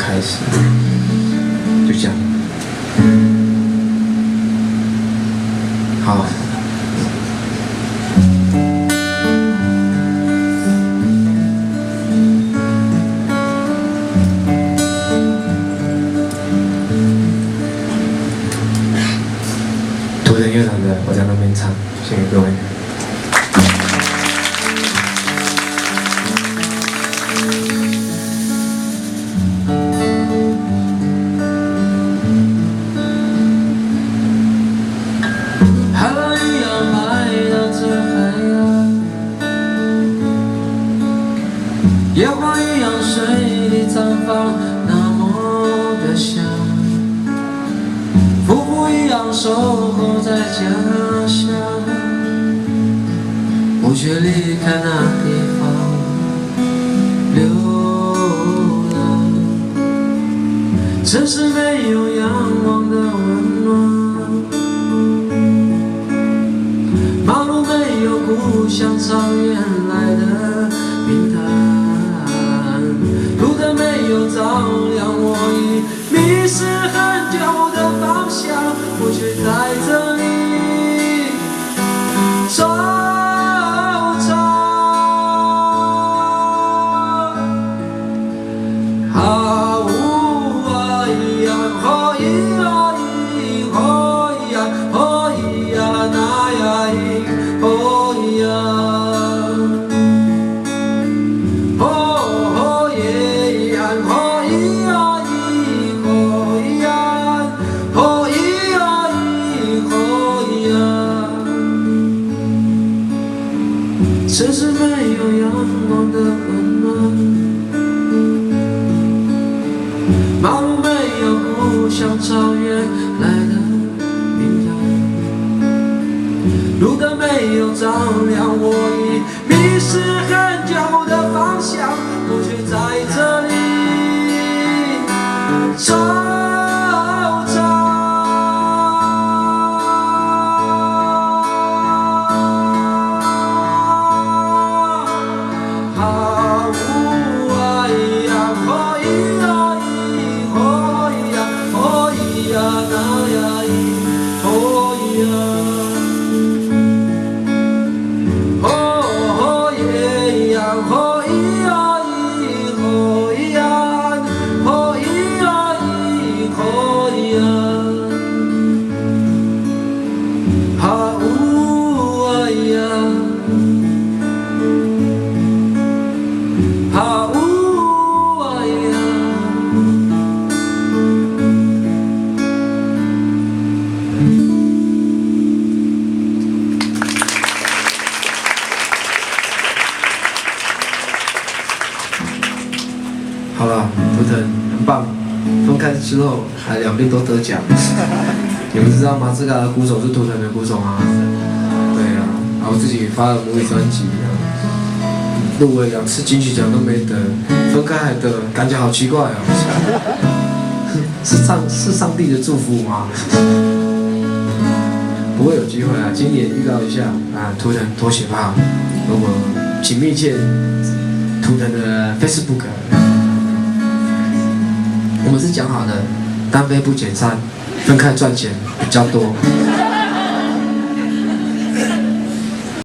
开始，就这样。好。图腾乐团的，我在那边唱，献给各位。 野花一样水里绽放，那么的香。夫妇一样守候在家乡，不去离开那地方流浪。城市没有阳光的温暖，马路没有故乡草原来的平坦。 路灯没有照亮，我已迷失很久的方向，我却在这里惆怅。啊呜啊咿呀，吼咿呀咿，吼咿呀，吼咿呀那呀咿，吼咿呀。 城市没有阳光的温暖，马路没有故乡草原来的平坦，路灯没有照亮，我已迷失很久的方向，我却在这里惆怅。 好了，图腾很棒，分开之后还两边都得奖，你们知道吗？这个鼓手是图腾的鼓手啊，对啊，然后自己发了母语专辑，入围2次金曲奖都没得，分开还得，感觉好奇怪哦。是上帝的祝福吗？不会有机会啊！今年预告一下啊，图腾拖鞋吧，如果请密切图腾的 Facebook。 我们是讲好的，单飞不解散，分开赚钱比较多。